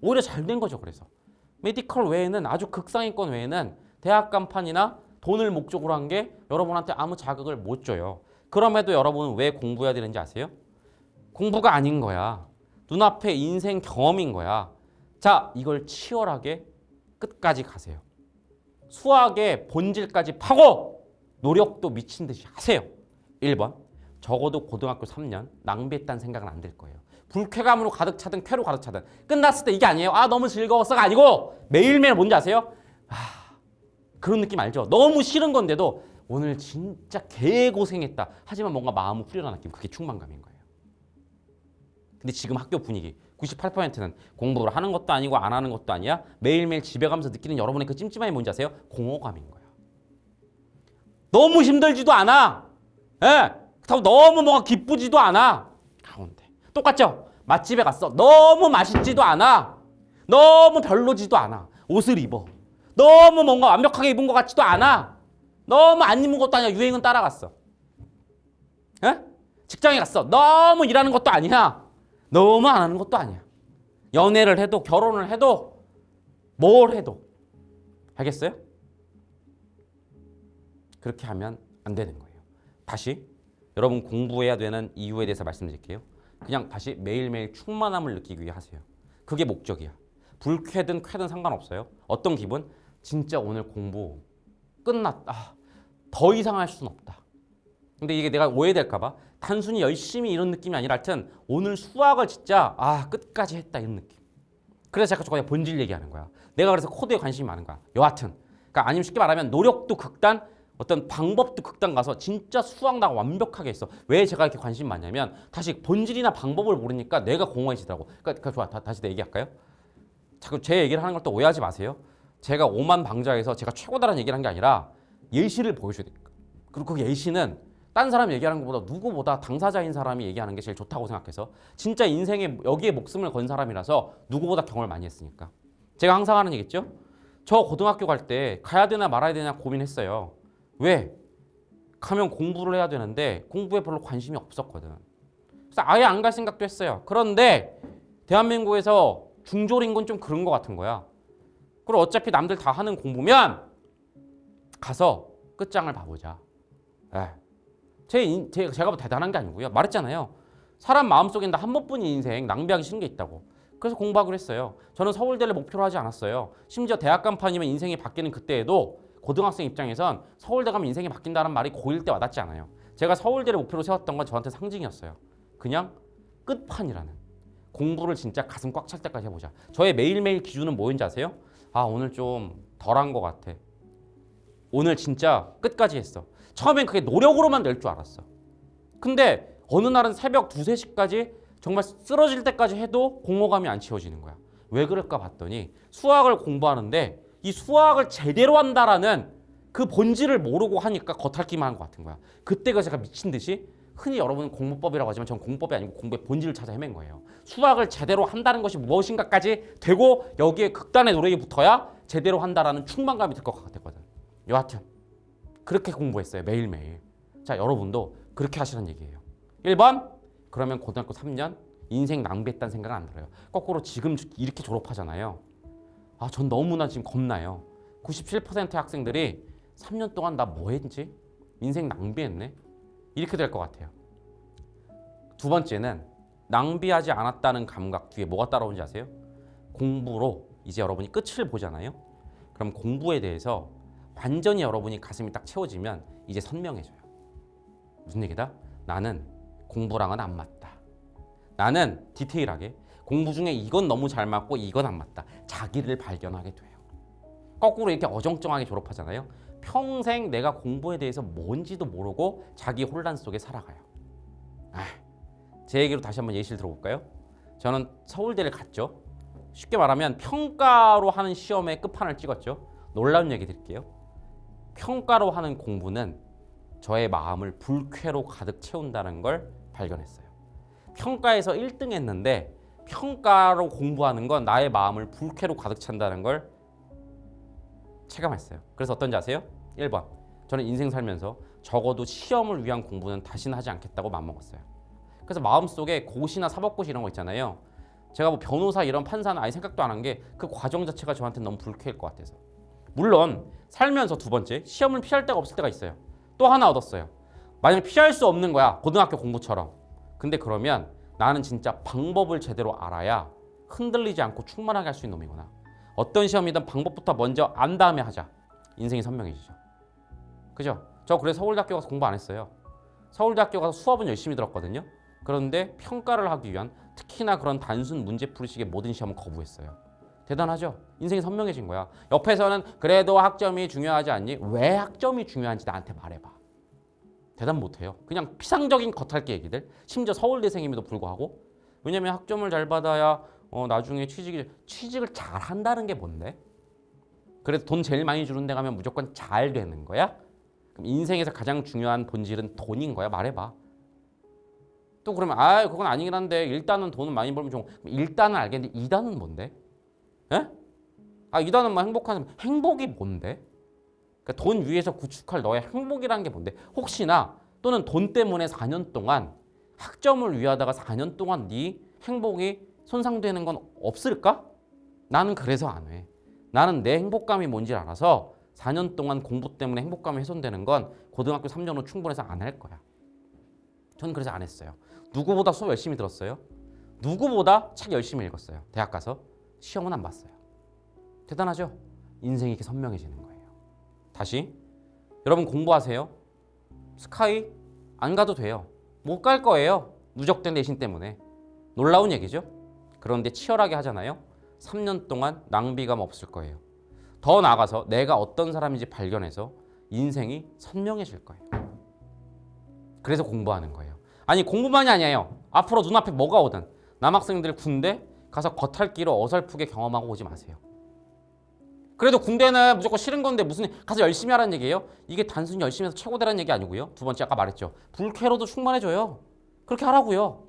오히려 잘 된 거죠. 그래서 메디컬 외에는 아주 극상위권 외에는 대학 간판이나 돈을 목적으로 한 게 여러분한테 아무 자극을 못 줘요. 그럼에도 여러분은 왜 공부해야 되는지 아세요? 공부가 아닌 거야. 눈앞에 인생 경험인 거야. 자, 이걸 치열하게 끝까지 가세요. 수학의 본질까지 파고 노력도 미친 듯이 하세요. 1번, 적어도 고등학교 3년 낭비했다는 생각은 안 들 거예요. 불쾌감으로 가득 차든 쾌로 가득 차든 끝났을 때 이게 아니에요. 아, 너무 즐거웠어가 아니고 매일매일 뭔지 아세요? 그런 느낌 알죠? 너무 싫은 건데도 오늘 진짜 개고생했다. 하지만 뭔가 마음은 후련한 느낌. 그게 충만감인 거예요. 근데 지금 학교 분위기 98%는 공부를 하는 것도 아니고 안 하는 것도 아니야. 매일매일 집에 가면서 느끼는 여러분의 그 찜찜함이 뭔지 아세요? 공허감인 거야. 너무 힘들지도 않아. 예. 그렇다고 너무 뭔가 기쁘지도 않아. 가운데. 똑같죠? 맛집에 갔어. 너무 맛있지도 않아. 너무 별로지도 않아. 옷을 입어. 너무 뭔가 완벽하게 입은 것 같지도 않아. 너무 안 입은 것도 아니야. 유행은 따라갔어. 예? 직장에 갔어. 너무 일하는 것도 아니야. 너무 안 하는 것도 아니야. 연애를 해도 결혼을 해도 뭘 해도. 알겠어요? 그렇게 하면 안 되는 거예요. 다시 여러분 공부해야 되는 이유에 대해서 말씀드릴게요. 그냥 다시 매일매일 충만함을 느끼기 위해 하세요. 그게 목적이야. 불쾌든 쾌든 상관없어요. 어떤 기분? 진짜 오늘 공부 끝났다. 더 이상 할 수는 없다. 근데 이게 내가 오해될까 봐 단순히 열심히 이런 느낌이 아니라 하여튼 오늘 수학을 진짜 끝까지 했다 이런 느낌. 그래서 제가 저거 본질 얘기하는 거야. 내가 그래서 코드에 관심이 많은 거야. 여하튼. 그러니까 아니면 쉽게 말하면 노력도 극단, 어떤 방법도 극단 가서 진짜 수학 나 완벽하게 했어. 왜 제가 이렇게 관심이 많냐면 다시 본질이나 방법을 모르니까 내가 공허해지더라고. 그러니까 좋아. 다시 내 얘기할까요? 자꾸 제 얘기를 하는 걸 또 오해하지 마세요. 제가 오만 방자에서 제가 최고다라는 얘기를 한 게 아니라 예시를 보여줘야 되니까. 그리고 그 예시는 딴 사람이 얘기하는 것보다 누구보다 당사자인 사람이 얘기하는 게 제일 좋다고 생각해서 진짜 인생에 여기에 목숨을 건 사람이라서 누구보다 경험을 많이 했으니까. 제가 항상 하는 얘기 있죠? 저 고등학교 갈 때 가야 되나 말아야 되나 고민했어요. 왜? 가면 공부를 해야 되는데 공부에 별로 관심이 없었거든. 그래서 아예 안 갈 생각도 했어요. 그런데 대한민국에서 중졸인 건 좀 그런 것 같은 거야. 그리고 어차피 남들 다 하는 공부면 가서 끝장을 봐보자. 제가 뭐 대단한 게 아니고요. 말했잖아요. 사람 마음속엔 다 한 번뿐인 인생 낭비하기 싫은 게 있다고. 그래서 공부하기로 했어요. 저는 서울대를 목표로 하지 않았어요. 심지어 대학 간판이면 인생이 바뀌는 그때에도 고등학생 입장에선 서울대 가면 인생이 바뀐다는 말이 고1 때 와닿지 않아요. 제가 서울대를 목표로 세웠던 건 저한테 상징이었어요. 그냥 끝판이라는. 공부를 진짜 가슴 꽉 찰 때까지 해보자. 저의 매일매일 기준은 뭐인지 아세요? 오늘 좀 덜한 것 같아. 오늘 진짜 끝까지 했어. 처음엔 그게 노력으로만 될 줄 알았어. 근데 어느 날은 새벽 2, 3시까지 정말 쓰러질 때까지 해도 공허감이 안 채워지는 거야. 왜 그럴까 봤더니 수학을 공부하는데 이 수학을 제대로 한다라는 그 본질을 모르고 하니까 겉핥기만 한 것 같은 거야. 그때가 제가 미친 듯이 흔히 여러분은 공부법이라고 하지만 전 공부법이 아니고 공부의 본질을 찾아 헤맨 거예요. 수학을 제대로 한다는 것이 무엇인가까지 되고 여기에 극단의 노력이 붙어야 제대로 한다라는 충만감이 들 것 같았거든. 여하튼 그렇게 공부했어요. 매일매일. 자, 여러분도 그렇게 하시는 얘기예요. 1번, 그러면 고등학교 3년 인생 낭비했다는 생각은 안 들어요. 거꾸로 지금 이렇게 졸업하잖아요. 전 너무나 지금 겁나요. 97%의 학생들이 3년 동안 나 뭐 했지? 인생 낭비했네? 이렇게 될 것 같아요. 두 번째는 낭비하지 않았다는 감각 뒤에 뭐가 따라오는지 아세요? 공부로 이제 여러분이 끝을 보잖아요. 그럼 공부에 대해서 완전히 여러분이 가슴이 딱 채워지면 이제 선명해져요. 무슨 얘기다? 나는 공부랑은 안 맞다. 나는 디테일하게 공부 중에 이건 너무 잘 맞고 이건 안 맞다. 자기를 발견하게 돼요. 거꾸로 이렇게 어정쩡하게 졸업하잖아요. 평생 내가 공부에 대해서 뭔지도 모르고 자기 혼란 속에 살아가요. 제 얘기로 다시 한번 예시를 들어볼까요? 저는 서울대를 갔죠. 쉽게 말하면 평가로 하는 시험의 끝판을 찍었죠. 놀라운 얘기 드릴게요. 평가로 하는 공부는 저의 마음을 불쾌로 가득 채운다는 걸 발견했어요. 평가에서 1등 했는데 평가로 공부하는 건 나의 마음을 불쾌로 가득 찬다는 걸 체감했어요. 그래서 어떤지 아세요? 1번, 저는 인생 살면서 적어도 시험을 위한 공부는 다시는 하지 않겠다고 마음먹었어요. 그래서 마음속에 고시나 사법고시 이런 거 있잖아요. 제가 뭐 변호사 이런 판사는 아예 생각도 안 한 게 그 과정 자체가 저한테 너무 불쾌할 것 같아서. 물론 살면서 두 번째 시험을 피할 데가 없을 때가 있어요. 또 하나 얻었어요. 만약 피할 수 없는 거야. 고등학교 공부처럼. 근데 그러면 나는 진짜 방법을 제대로 알아야 흔들리지 않고 충만하게 할 수 있는 놈이구나. 어떤 시험이든 방법부터 먼저 안 다음에 하자. 인생이 선명해지죠. 그죠? 저 그래서 서울대학교 가서 공부 안 했어요. 서울대학교 가서 수업은 열심히 들었거든요. 그런데 평가를 하기 위한 특히나 그런 단순 문제풀이식의 모든 시험은 거부했어요. 대단하죠? 인생이 선명해진 거야. 옆에서는 그래도 학점이 중요하지 않니? 왜 학점이 중요한지 나한테 말해봐. 대답 못해요. 그냥 피상적인 겉핥기 얘기들. 심지어 서울대생임에도 불구하고. 왜냐면 학점을 잘 받아야 나중에 취직을 잘 한다는 게 뭔데? 그래서 돈 제일 많이 주는 데 가면 무조건 잘 되는 거야? 그럼 인생에서 가장 중요한 본질은 돈인 거야? 말해봐. 또 그러면 그건 아니긴 한데 1단은 돈은 많이 벌면 좋은 1단은 알겠는데 2단은 뭔데? 에? 2단은 뭐 행복이 뭔데? 그러니까 돈 위에서 구축할 너의 행복이라는 게 뭔데? 혹시나 또는 돈 때문에 4년 동안 학점을 위하다가 4년 동안 네 행복이 손상되는 건 없을까? 나는 그래서 안 해. 나는 내 행복감이 뭔지 알아서 4년 동안 공부 때문에 행복감이 훼손되는 건 고등학교 3년 후 충분해서 안 할 거야. 저는 그래서 안 했어요. 누구보다 수업 열심히 들었어요. 누구보다 책 열심히 읽었어요. 대학 가서 시험은 안 봤어요. 대단하죠? 인생이 이렇게 선명해지는 거예요. 다시 여러분 공부하세요. 스카이 안 가도 돼요. 못 갈 거예요. 누적된 내신 때문에. 놀라운 얘기죠? 그런데 치열하게 하잖아요. 3년 동안 낭비감 없을 거예요. 더 나아가서 내가 어떤 사람인지 발견해서 인생이 선명해질 거예요. 그래서 공부하는 거예요. 아니 공부만이 아니에요. 앞으로 눈앞에 뭐가 오든 남학생들 군대 가서 겉핥기로 어설프게 경험하고 오지 마세요. 그래도 군대는 무조건 싫은 건데 무슨 가서 열심히 하라는 얘기예요? 이게 단순히 열심히 해서 최고 되라는 얘기 아니고요. 두 번째 아까 말했죠. 불쾌로도 충만해져요. 그렇게 하라고요.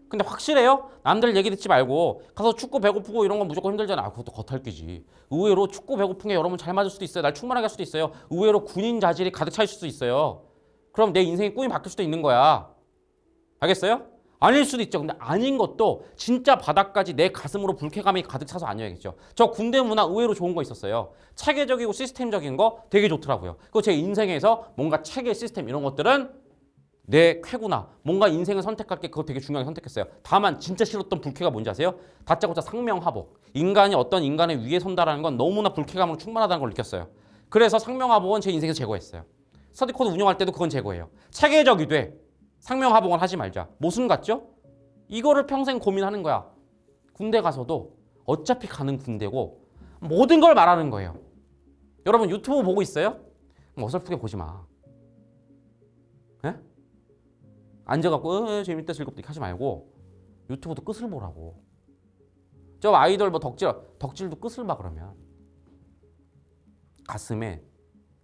근데 확실해요? 남들 얘기 듣지 말고 가서 춥고 배고프고 이런 건 무조건 힘들잖아. 그것도 겉핥기지. 의외로 춥고 배고픈 게 여러분 잘 맞을 수도 있어요. 날 충만하게 할 수도 있어요. 의외로 군인 자질이 가득 차 있을 수도 있어요. 그럼 내 인생의 꿈이 바뀔 수도 있는 거야. 알겠어요? 아닐 수도 있죠. 근데 아닌 것도 진짜 바닥까지 내 가슴으로 불쾌감이 가득 차서 아니어야겠죠. 저 군대 문화 의외로 좋은 거 있었어요. 체계적이고 시스템적인 거 되게 좋더라고요. 그거 제 인생에서 뭔가 체계 시스템 이런 것들은 내 쾌구나 뭔가 인생을 선택할 게 그거 되게 중요하게 선택했어요. 다만 진짜 싫었던 불쾌가 뭔지 아세요? 다짜고짜 상명하복. 인간이 어떤 인간의 위에 선다라는 건 너무나 불쾌감으로 충만하다는 걸 느꼈어요. 그래서 상명하복은 제 인생에서 제거했어요. 스터디코드 운영할 때도 그건 제거해요. 체계적이 돼. 상명하복은 하지 말자. 모순 같죠? 이거를 평생 고민하는 거야. 군대 가서도 어차피 가는 군대고 모든 걸 말하는 거예요. 여러분 유튜브 보고 있어요? 어설프게 보지 마. 에? 앉아갖고 재밌다 즐겁다 이렇게 하지 말고 유튜브도 끝을 보라고. 저 아이돌 뭐 덕질도 끝을 봐. 그러면 가슴에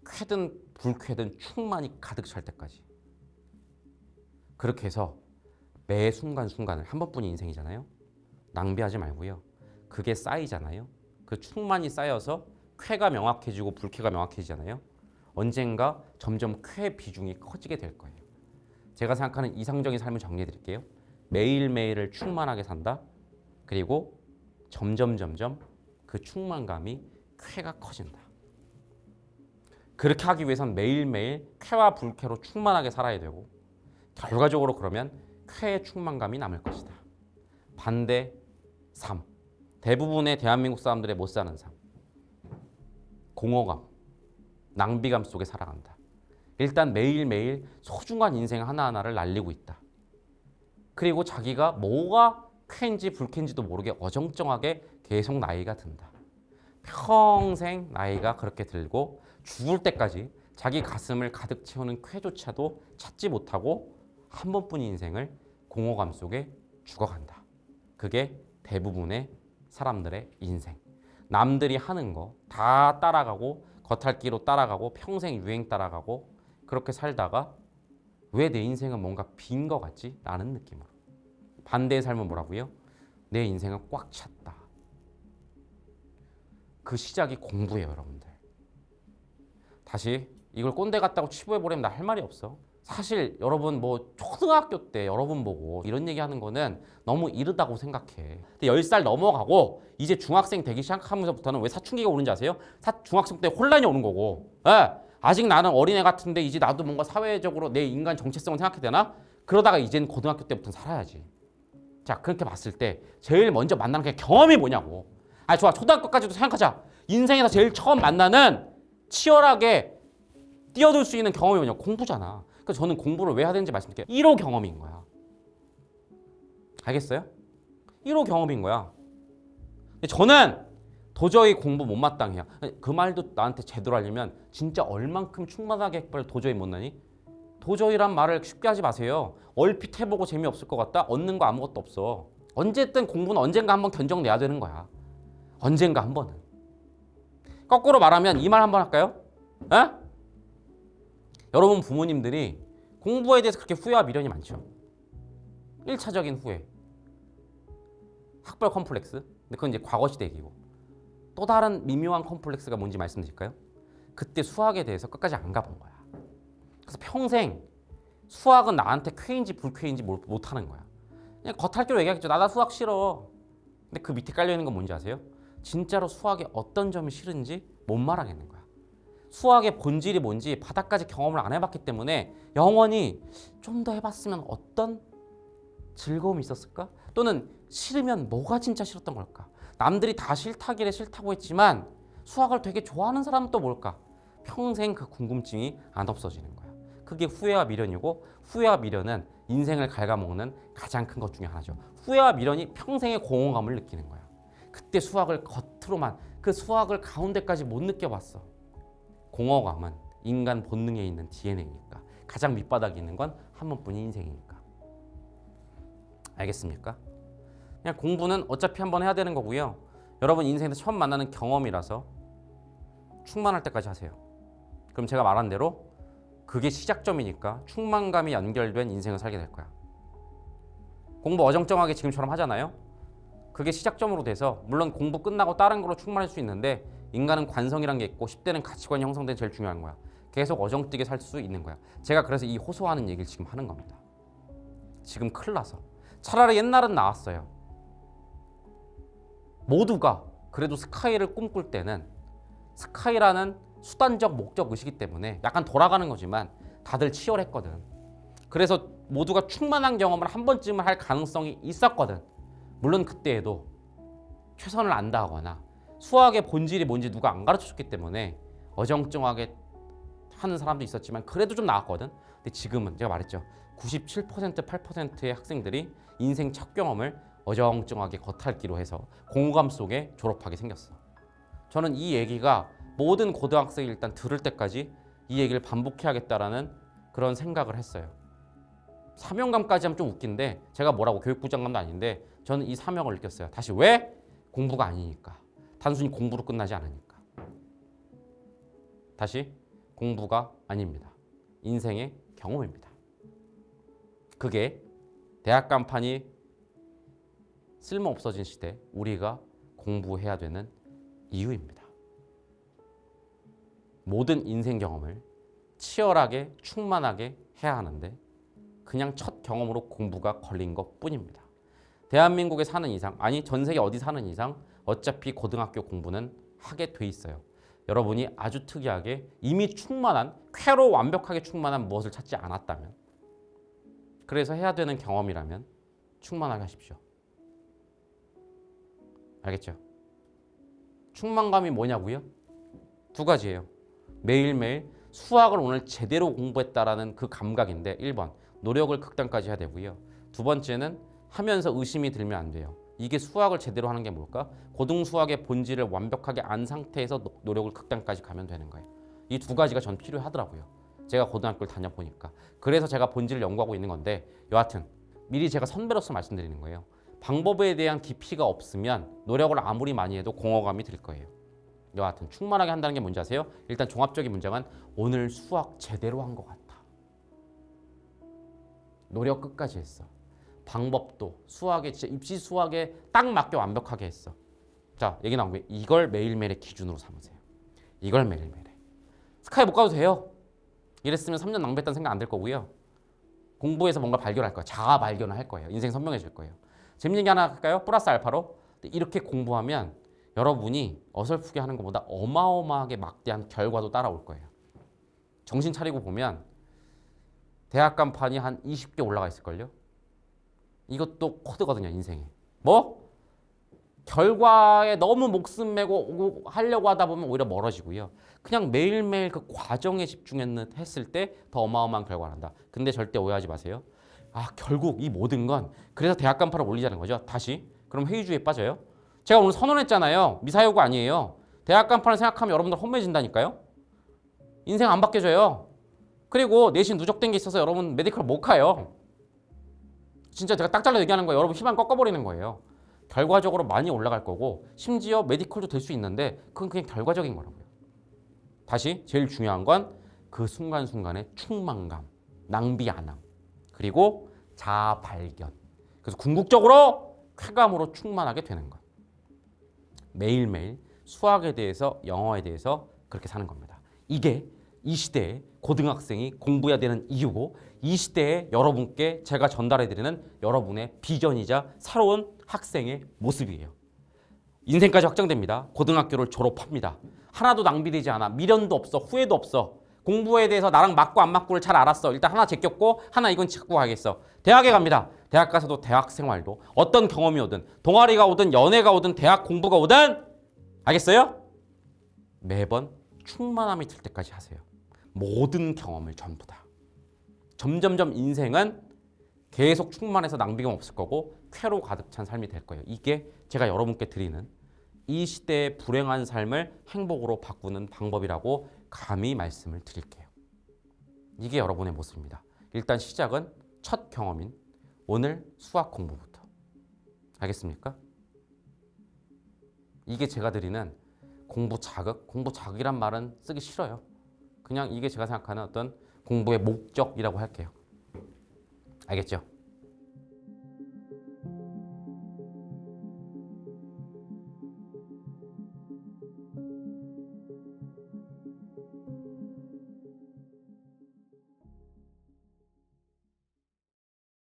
쾌든 불쾌든 충만이 가득 찰 때까지. 그렇게 해서 매 순간순간을 한 번뿐인 인생이잖아요. 낭비하지 말고요. 그게 쌓이잖아요. 그 충만이 쌓여서 쾌가 명확해지고 불쾌가 명확해지잖아요. 언젠가 점점 쾌 비중이 커지게 될 거예요. 제가 생각하는 이상적인 삶을 정리해 드릴게요. 매일매일을 충만하게 산다. 그리고 점점 그 충만감이 쾌가 커진다. 그렇게 하기 위해선 매일매일 쾌와 불쾌로 충만하게 살아야 되고 결과적으로 그러면 쾌의 충만감이 남을 것이다. 반대 3. 대부분의 대한민국 사람들의 못 사는 삶. 공허감, 낭비감 속에 살아간다. 일단 매일매일 소중한 인생 하나하나를 날리고 있다. 그리고 자기가 뭐가 쾌인지 불쾌인지도 모르게 어정쩡하게 계속 나이가 든다. 평생 나이가 그렇게 들고 죽을 때까지 자기 가슴을 가득 채우는 쾌조차도 찾지 못하고 한 번뿐인 인생을 공허감 속에 죽어간다. 그게 대부분의 사람들의 인생. 남들이 하는 거 다 따라가고 겉핥기로 따라가고 평생 유행 따라가고 그렇게 살다가 왜 내 인생은 뭔가 빈 거 같지? 라는 느낌으로. 반대의 삶은 뭐라고요? 내 인생은 꽉 찼다. 그 시작이 공부예요, 여러분들. 다시 이걸 꼰대 같다고 치부해버리면 나 할 말이 없어. 사실 여러분 뭐 초등학교 때 여러분 보고 이런 얘기하는 거는 너무 이르다고 생각해. 근데 10살 넘어가고 이제 중학생 되기 시작하면서부터는 왜 사춘기가 오는지 아세요? 중학생 때 혼란이 오는 거고. 예. 아직 나는 어린애 같은데 이제 나도 뭔가 사회적으로 내 인간 정체성을 생각해야 되나? 그러다가 이젠 고등학교 때부터는 살아야지. 자, 그렇게 봤을 때 제일 먼저 만나는 게 경험이 뭐냐고. 아, 좋아. 초등학교까지도 생각하자. 인생에서 제일 처음 만나는 치열하게 뛰어들 수 있는 경험이 뭐냐? 공부잖아. 그래서 저는 공부를 왜 해야 되는지 말씀드릴게요. 1호 경험인 거야. 알겠어요? 1호 경험인 거야. 근데 저는 도저히 공부 못마땅해요. 그 말도 나한테 제대로 하려면 진짜 얼만큼 충만하게 도저히 못나니? 도저히란 말을 쉽게 하지 마세요. 얼핏 해보고 재미없을 것 같다? 얻는 거 아무것도 없어. 언제든 공부는 언젠가 한번 견적내야 되는 거야. 언젠가 한 번은. 거꾸로 말하면 이 말 한번 할까요? 에? 여러분 부모님들이 공부에 대해서 그렇게 후회와 미련이 많죠. 1차적인 후회. 학벌 컴플렉스. 근데 그건 이제 과거 시대 얘기고. 또 다른 미묘한 컴플렉스가 뭔지 말씀드릴까요? 그때 수학에 대해서 끝까지 안 가본 거야. 그래서 평생 수학은 나한테 쾌인지 불쾌인지 못하는 거야. 그냥 겉핥기로 얘기하겠죠. 나 수학 싫어. 근데 그 밑에 깔려있는 건 뭔지 아세요? 진짜로 수학의 어떤 점이 싫은지 못 말하겠는 거야. 수학의 본질이 뭔지 바닥까지 경험을 안 해봤기 때문에 영원히 좀 더 해봤으면 어떤 즐거움이 있었을까? 또는 싫으면 뭐가 진짜 싫었던 걸까? 남들이 다 싫다길래 싫다고 했지만 수학을 되게 좋아하는 사람은 또 뭘까? 평생 그 궁금증이 안 없어지는 거야. 그게 후회와 미련이고 후회와 미련은 인생을 갉아먹는 가장 큰 것 중에 하나죠. 후회와 미련이 평생의 공허감을 느끼는 거야. 그때 수학을 겉으로만 그 수학을 가운데까지 못 느껴봤어. 공허감은 인간 본능에 있는 DNA니까 가장 밑바닥에 있는 건 한 번뿐인 인생이니까. 알겠습니까? 그냥 공부는 어차피 한 번 해야 되는 거고요. 여러분 인생에서 처음 만나는 경험이라서 충만할 때까지 하세요. 그럼 제가 말한 대로 그게 시작점이니까 충만감이 연결된 인생을 살게 될 거야. 공부 어정쩡하게 지금처럼 하잖아요. 그게 시작점으로 돼서 물론 공부 끝나고 다른 거로 충만할 수 있는데 인간은 관성이란 게 있고 10대는 가치관이 형성된 제일 중요한 거야. 계속 어정뜨게 살 수 있는 거야. 제가 그래서 이 호소하는 얘기를 지금 하는 겁니다. 지금 큰일 나서. 차라리 옛날은 나았어요. 모두가 그래도 스카이를 꿈꿀 때는 스카이라는 수단적 목적 의식이기 때문에 약간 돌아가는 거지만 다들 치열했거든. 그래서 모두가 충만한 경험을 한 번쯤은 할 가능성이 있었거든. 물론 그때에도 최선을 안 다하거나 수학의 본질이 뭔지 누가 안 가르쳐줬기 때문에 어정쩡하게 하는 사람도 있었지만 그래도 좀 나았거든. 근데 지금은 제가 말했죠. 97% 8%의 학생들이 인생 첫 경험을 어정쩡하게 겉핥기로 해서 공허감 속에 졸업하게 생겼어. 저는 이 얘기가 모든 고등학생이 일단 들을 때까지 이 얘기를 반복해야겠다라는 그런 생각을 했어요. 사명감까지 하면 좀 웃긴데 제가 뭐라고 교육부 장관도 아닌데 저는 이 사명을 느꼈어요. 다시 왜? 공부가 아니니까. 단순히 공부로 끝나지 않으니까. 다시 공부가 아닙니다. 인생의 경험입니다. 그게 대학 간판이 쓸모없어진 시대 우리가 공부해야 되는 이유입니다. 모든 인생 경험을 치열하게 충만하게 해야 하는데 그냥 첫 경험으로 공부가 걸린 것뿐입니다. 대한민국에 사는 이상, 아니 전 세계 어디 사는 이상 어차피 고등학교 공부는 하게 돼 있어요. 여러분이 아주 특이하게 이미 충만한, 쾌로 완벽하게 충만한 무엇을 찾지 않았다면, 그래서 해야 되는 경험이라면 충만하게 하십시오. 알겠죠? 충만감이 뭐냐고요? 두 가지예요. 매일매일 수학을 오늘 제대로 공부했다라는 그 감각인데 1번, 노력을 극단까지 해야 되고요. 두 번째는 하면서 의심이 들면 안 돼요. 이게 수학을 제대로 하는 게 뭘까? 고등 수학의 본질을 완벽하게 안 상태에서 노력을 극단까지 가면 되는 거예요. 이 두 가지가 전 필요하더라고요. 제가 고등학교를 다녀보니까. 그래서 제가 본질을 연구하고 있는 건데 여하튼 미리 제가 선배로서 말씀드리는 거예요. 방법에 대한 깊이가 없으면 노력을 아무리 많이 해도 공허감이 들 거예요. 여하튼 충만하게 한다는 게 뭔지 아세요? 일단 종합적인 문장은 오늘 수학 제대로 한 것 같아. 노력 끝까지 했어. 방법도 수학에 진짜 입시 수학에 딱 맞게 완벽하게 했어. 자, 얘기 나온 게 이걸 매일매일의 기준으로 삼으세요. 이걸 매일매일. 스카이 못 가도 돼요. 이랬으면 3년 낭비했다는 생각 안 들 거고요. 공부해서 뭔가 발견할 거예요. 자아 발견을 할 거예요. 인생 선명해질 거예요. 재밌는 게 하나 할까요? 플러스 알파로. 이렇게 공부하면 여러분이 어설프게 하는 것보다 어마어마하게 막대한 결과도 따라올 거예요. 정신 차리고 보면 대학 간판이 한 20개 올라가 있을걸요? 이것도 코드거든요, 인생에. 뭐? 결과에 너무 목숨 메고 하려고 하다 보면 오히려 멀어지고요. 그냥 매일매일 그 과정에 집중했을 때 더 어마어마한 결과를 한다. 근데 절대 오해하지 마세요. 아, 결국 이 모든 건 그래서 대학 간판을 올리자는 거죠. 다시. 그럼 회의주의에 빠져요. 제가 오늘 선언했잖아요. 미사여구 아니에요. 대학 간판을 생각하면 여러분들 험해진다니까요. 인생 안 바뀌어져요. 그리고 내신 누적된 게 있어서 여러분 메디컬 못 가요. 진짜 제가 딱 잘라 얘기하는 거예요. 여러분 희망 꺾어버리는 거예요. 결과적으로 많이 올라갈 거고 심지어 메디컬도 될 수 있는데 그건 그냥 결과적인 거라고요. 다시 제일 중요한 건 그 순간순간의 충만감, 낭비 안 함, 그리고 자아 발견. 그래서 궁극적으로 쾌감으로 충만하게 되는 것. 매일매일 수학에 대해서 영어에 대해서 그렇게 사는 겁니다. 이게 이 시대에 고등학생이 공부해야 되는 이유고 이 시대에 여러분께 제가 전달해드리는 여러분의 비전이자 새로운 학생의 모습이에요. 인생까지 확정됩니다. 고등학교를 졸업합니다. 하나도 낭비되지 않아. 미련도 없어. 후회도 없어. 공부에 대해서 나랑 맞고 안 맞고를 잘 알았어. 일단 하나 제꼈고 하나 이건 찾고 가겠어. 대학에 갑니다. 대학 가서도 대학 생활도 어떤 경험이 오든 동아리가 오든 연애가 오든 대학 공부가 오든 알겠어요? 매번 충만함이 들 때까지 하세요. 모든 경험을 전부 다. 점점점 인생은 계속 충만해서 낭비가 없을 거고 쾌로 가득 찬 삶이 될 거예요. 이게 제가 여러분께 드리는 이 시대의 불행한 삶을 행복으로 바꾸는 방법이라고 감히 말씀을 드릴게요. 이게 여러분의 모습입니다. 일단 시작은 첫 경험인 오늘 수학 공부부터. 알겠습니까? 이게 제가 드리는 공부 자극이란 말은 쓰기 싫어요. 그냥 이게 제가 생각하는 어떤 공부의 목적이라고 할게요. 알겠죠?